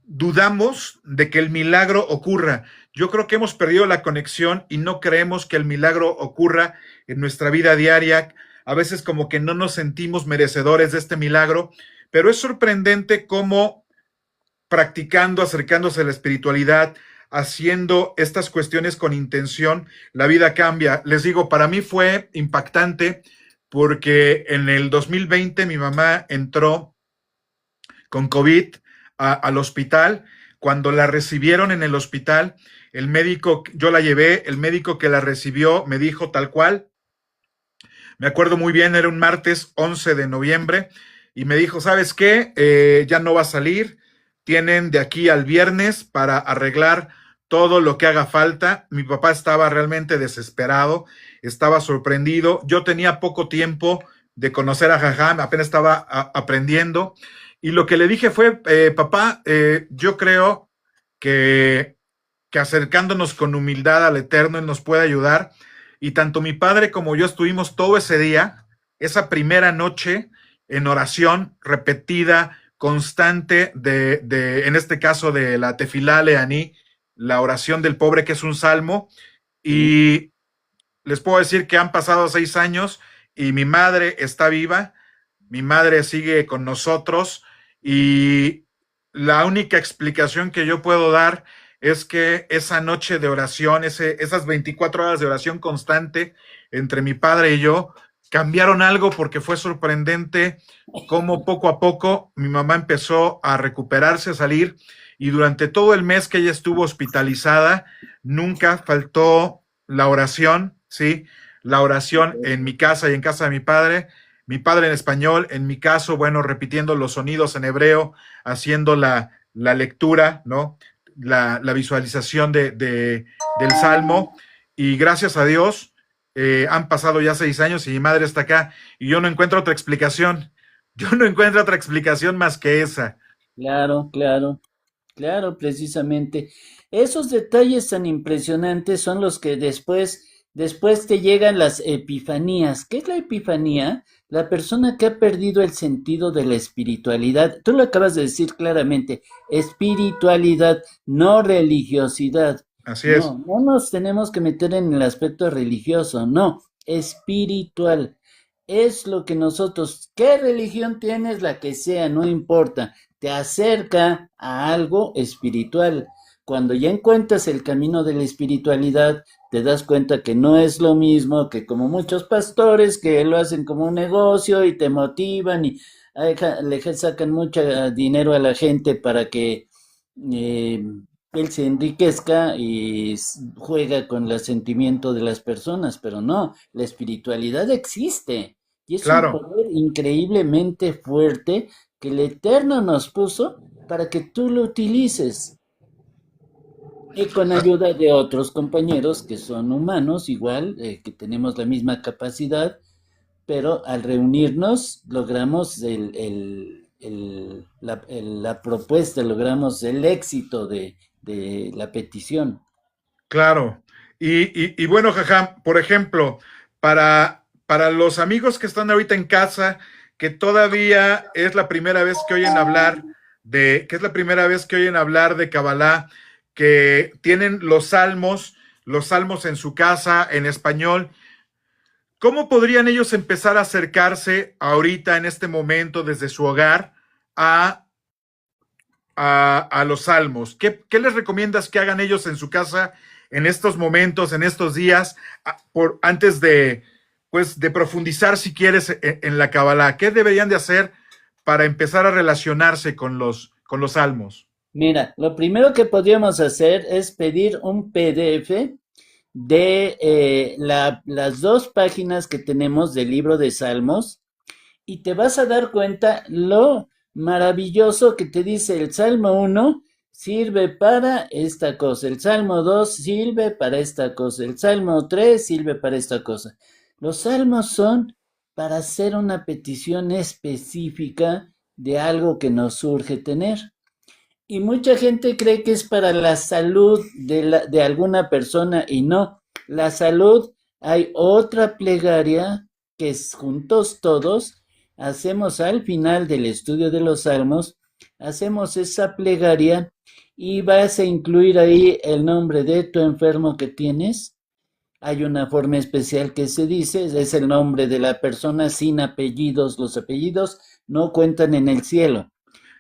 dudamos de que el milagro ocurra. Yo creo que hemos perdido la conexión y no creemos que el milagro ocurra en nuestra vida diaria. A veces como que no nos sentimos merecedores de este milagro, pero es sorprendente cómo practicando, acercándose a la espiritualidad, haciendo estas cuestiones con intención, la vida cambia. Les digo, para mí fue impactante porque en el 2020 mi mamá entró con COVID al hospital. Cuando la recibieron en el hospital, el médico, yo la llevé, el médico que la recibió me dijo tal cual, me acuerdo muy bien, era un martes 11 de noviembre, y me dijo, ¿sabes qué? Ya no va a salir, tienen de aquí al viernes para arreglar todo lo que haga falta. Mi papá estaba realmente desesperado, estaba sorprendido. Yo tenía poco tiempo de conocer a Jajam, apenas estaba aprendiendo. Y lo que le dije fue, papá, yo creo que, que acercándonos con humildad al Eterno Él nos puede ayudar. Y tanto mi padre como yo estuvimos todo ese día, esa primera noche, en oración repetida, constante, en este caso de la Tefilá Leaní, la oración del pobre, que es un salmo. ¿Sí? Y les puedo decir que han pasado 6 años y mi madre está viva, mi madre sigue con nosotros, y la única explicación que yo puedo dar es que esa noche de oración, esas 24 horas de oración constante entre mi padre y yo, cambiaron algo, porque fue sorprendente cómo poco a poco mi mamá empezó a recuperarse, a salir, y durante todo el mes que ella estuvo hospitalizada, nunca faltó la oración, ¿sí? La oración en mi casa y en casa de mi padre en español, en mi caso, bueno, repitiendo los sonidos en hebreo, haciendo la lectura, ¿no? La visualización del Salmo, y gracias a Dios, han pasado ya 6 años y mi madre está acá, y yo no encuentro otra explicación, yo no encuentro otra explicación más que esa. Claro, claro, claro, precisamente. Esos detalles tan impresionantes son los que después te llegan las epifanías. ¿Qué es la epifanía? La persona que ha perdido el sentido de la espiritualidad. Tú lo acabas de decir claramente, espiritualidad, no religiosidad. Así es. No, no nos tenemos que meter en el aspecto religioso, no, espiritual. Es lo que nosotros, ¿qué religión tienes? La que sea, no importa, te acerca a algo espiritual. Cuando ya encuentras el camino de la espiritualidad, te das cuenta que no es lo mismo que como muchos pastores que lo hacen como un negocio y te motivan y le sacan mucho dinero a la gente para que eh, él se enriquezca y juega con el sentimiento de las personas, pero no, la espiritualidad existe y es un Claro. poder increíblemente fuerte que el Eterno nos puso para que tú lo utilices. Y con Ah, ayuda de otros compañeros que son humanos, igual, que tenemos la misma capacidad, pero al reunirnos logramos la propuesta, logramos el éxito de la petición. Claro. Y bueno, Jajam, por ejemplo, para los amigos que están ahorita en casa, que todavía es la primera vez que oyen hablar que es la primera vez que oyen hablar de Kabbalah, que tienen los salmos en su casa en español, ¿cómo podrían ellos empezar a acercarse ahorita en este momento desde su hogar a a los salmos? ¿Qué les recomiendas que hagan ellos en su casa en estos momentos, en estos días, antes de, pues, de profundizar, si quieres, en la Kabbalah? ¿Qué deberían de hacer para empezar a relacionarse con los salmos? Mira, lo primero que podríamos hacer es pedir un PDF de las 2 páginas que tenemos del libro de Salmos y te vas a dar cuenta lo maravilloso que te dice el Salmo 1 sirve para esta cosa, el Salmo 2 sirve para esta cosa, el Salmo 3 sirve para esta cosa. Los salmos son para hacer una petición específica de algo que nos surge tener. Y mucha gente cree que es para la salud de alguna persona y no. La salud, hay otra plegaria que es juntos todos hacemos al final del estudio de los salmos, hacemos esa plegaria y vas a incluir ahí el nombre de tu enfermo que tienes. Hay una forma especial que se dice, es el nombre de la persona sin apellidos. Los apellidos no cuentan en el cielo.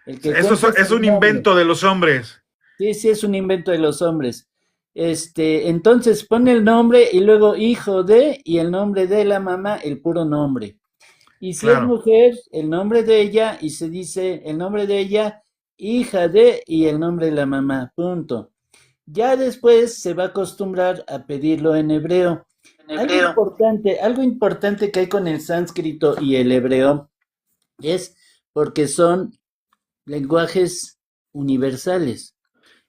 Eso es un invento de los hombres. Sí, sí, es un invento de los hombres. Entonces pone el nombre y luego hijo de, y el nombre de la mamá, el puro nombre. Y si es mujer, el nombre de ella, y se dice el nombre de ella, hija de, y el nombre de la mamá, punto. Ya después se va a acostumbrar a pedirlo en hebreo. Algo importante que hay con el sánscrito y el hebreo es porque son lenguajes universales.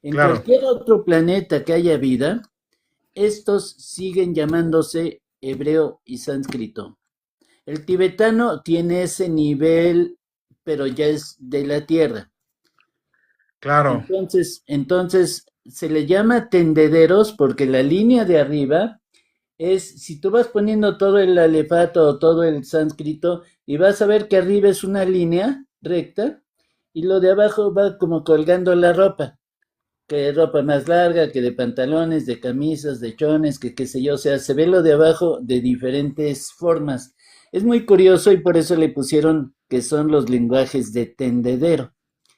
En cualquier otro planeta que haya vida, estos siguen llamándose hebreo y sánscrito. El tibetano tiene ese nivel, pero ya es de la tierra. Claro. Entonces se le llama tendederos porque la línea de arriba es, si tú vas poniendo todo el alefato o todo el sánscrito, y vas a ver que arriba es una línea recta, y lo de abajo va como colgando la ropa, que ropa más larga, que de pantalones, de camisas, de chones, que qué sé yo, o sea, se ve lo de abajo de diferentes formas. Es muy curioso y por eso le pusieron que son los lenguajes de tendedero.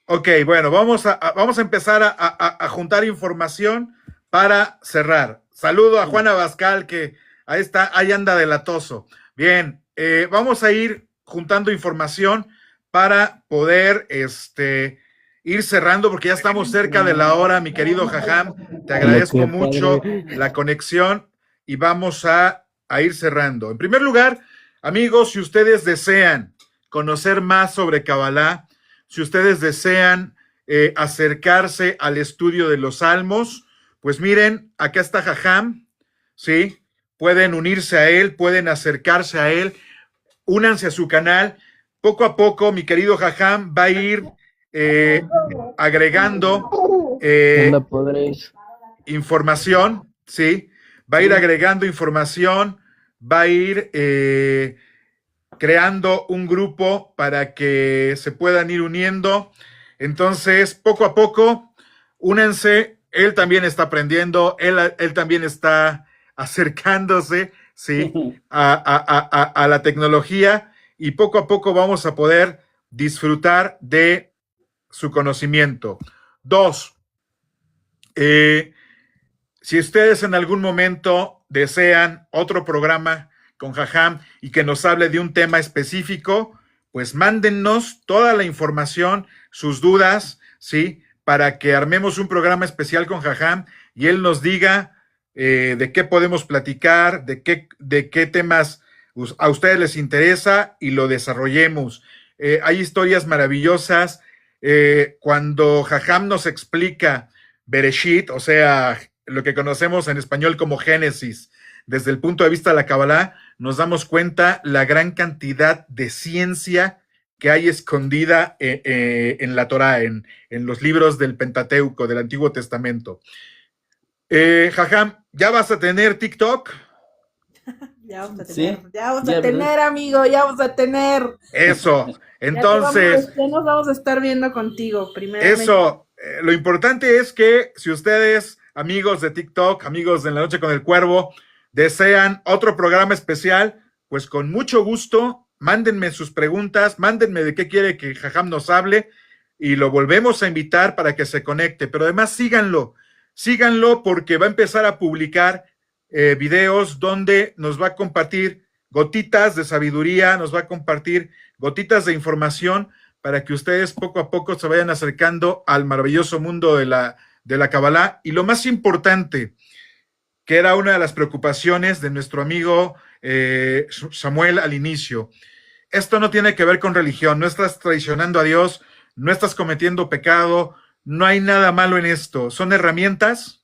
Ok, bueno, vamos a empezar a juntar información para cerrar. Saludo a Juan Abascal, que ahí anda de latoso. Bien, vamos a ir juntando información para poder ir cerrando, porque ya estamos cerca de la hora, mi querido Jajam. Te agradezco mucho la conexión y vamos a ir cerrando. En primer lugar, amigos, si ustedes desean conocer más sobre Kabbalah, si ustedes desean acercarse al estudio de los salmos, pues miren, acá está Jajam, ¿sí? Pueden unirse a él, pueden acercarse a él, únanse a su canal. Poco a poco, mi querido Jajam va a ir agregando información, ¿sí? Va a ir agregando información, va a ir creando un grupo para que se puedan ir uniendo. Entonces, poco a poco, únanse. Él también está aprendiendo, él también está acercándose, ¿sí? a la tecnología, y poco a poco vamos a poder disfrutar de su conocimiento. 2, si ustedes en algún momento desean otro programa con Jajam y que nos hable de un tema específico, pues mándennos toda la información, sus dudas, ¿sí? Para que armemos un programa especial con Jajam y él nos diga de qué podemos platicar, de qué temas a ustedes les interesa y lo desarrollemos. Hay historias maravillosas. Cuando Jajam nos explica Bereshit, o sea, lo que conocemos en español como Génesis, desde el punto de vista de la Kabbalah, nos damos cuenta la gran cantidad de ciencia que hay escondida en la Torah, en los libros del Pentateuco, del Antiguo Testamento. Jajam, ¿ya vas a tener TikTok? Ya vamos a Sí, tener, ya vamos ya, a tener, ¿verdad? amigo, ya vamos a tener. Eso, entonces, Ya nos vamos a estar viendo contigo, primeramente. eso, lo importante es que si ustedes, amigos de TikTok, amigos de En la Noche con el Cuervo, desean otro programa especial, pues con mucho gusto, mándenme sus preguntas, mándenme de qué quiere que Jajam nos hable y lo volvemos a invitar para que se conecte, pero además síganlo porque va a empezar a publicar videos donde nos va a compartir gotitas de sabiduría, nos va a compartir gotitas de información para que ustedes poco a poco se vayan acercando al maravilloso mundo de la Kabbalah. Y lo más importante, que era una de las preocupaciones de nuestro amigo Samuel al inicio, esto no tiene que ver con religión, no estás traicionando a Dios, no estás cometiendo pecado, no hay nada malo en esto, son herramientas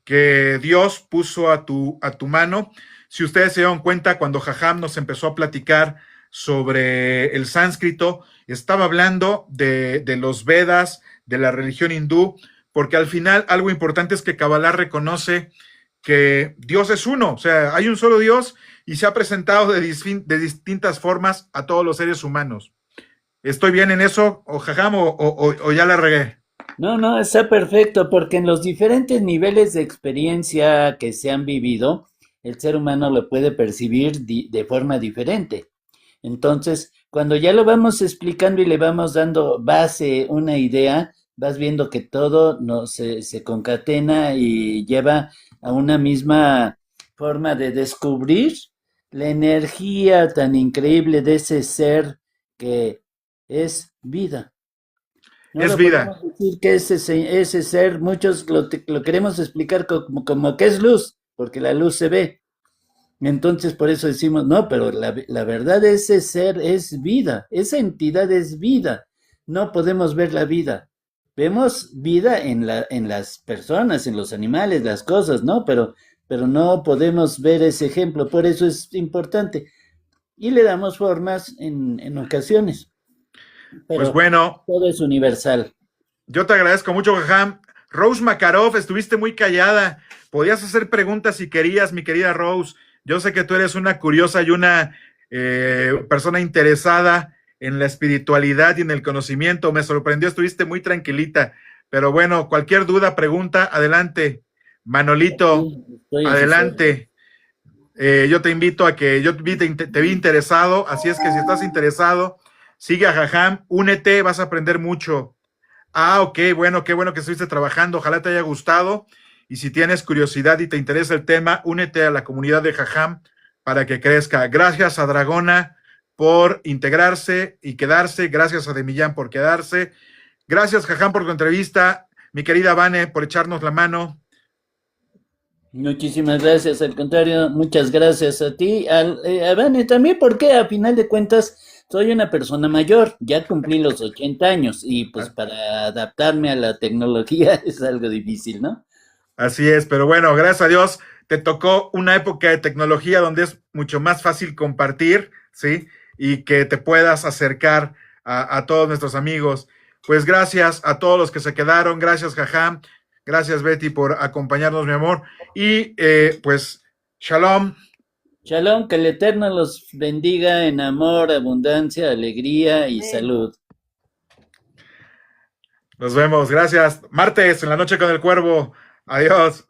que Dios puso a tu mano. Si ustedes se dieron cuenta, cuando Jajam nos empezó a platicar sobre el sánscrito, estaba hablando de los Vedas, de la religión hindú, porque al final algo importante es que Kabbalah reconoce que Dios es uno, o sea, hay un solo Dios y se ha presentado de distintas formas a todos los seres humanos. ¿Estoy bien en eso, o Jajam, o ya la regué? No, está perfecto, porque en los diferentes niveles de experiencia que se han vivido, el ser humano lo puede percibir de forma diferente. Entonces, cuando ya lo vamos explicando y le vamos dando base, una idea, vas viendo que todo se concatena y lleva a una misma forma de descubrir la energía tan increíble de ese ser que es vida. No Es lo vida. podemos decir que ese ser, muchos lo queremos explicar como que es luz, porque la luz se ve. Entonces por eso decimos, no, pero la verdad ese ser es vida, esa entidad es vida. No podemos ver la vida. Vemos vida en las personas, en los animales, las cosas, ¿no? Pero no podemos ver ese ejemplo, por eso es importante. Y le damos formas en ocasiones. Pues Pero bueno, todo es universal. yo te agradezco mucho, Jajam. Rose Makarov, estuviste muy callada. Podías hacer preguntas si querías, mi querida Rose. Yo sé que tú eres una curiosa y una persona interesada en la espiritualidad y en el conocimiento. Me sorprendió, estuviste muy tranquilita. Pero bueno, cualquier duda, pregunta, adelante. Manolito, Sí, estoy en sus órdenes. adelante. Yo te invito a que te vi interesado, así es que si estás interesado, sigue a Jajam, únete, vas a aprender mucho. Ah, ok, bueno, qué bueno que estuviste trabajando, ojalá te haya gustado. Y si tienes curiosidad y te interesa el tema, únete a la comunidad de Jajam para que crezca. Gracias a Dragona por integrarse y quedarse. Gracias a Demillán por quedarse. Gracias, Jajam, por tu entrevista. Mi querida Vane, por echarnos la mano. Muchísimas gracias, al contrario, muchas gracias a ti, a Vane también, porque a final de cuentas soy una persona mayor, ya cumplí los 80 años y pues para adaptarme a la tecnología es algo difícil, ¿no? Así es, pero bueno, gracias a Dios te tocó una época de tecnología donde es mucho más fácil compartir, ¿sí? Y que te puedas acercar a todos nuestros amigos. Pues gracias a todos los que se quedaron, gracias Jajam, gracias Betty por acompañarnos, mi amor. Y pues, shalom. Shalom, que el Eterno los bendiga en amor, abundancia, alegría y salud. Nos vemos, gracias. Martes en la noche con el Cuervo. Adiós.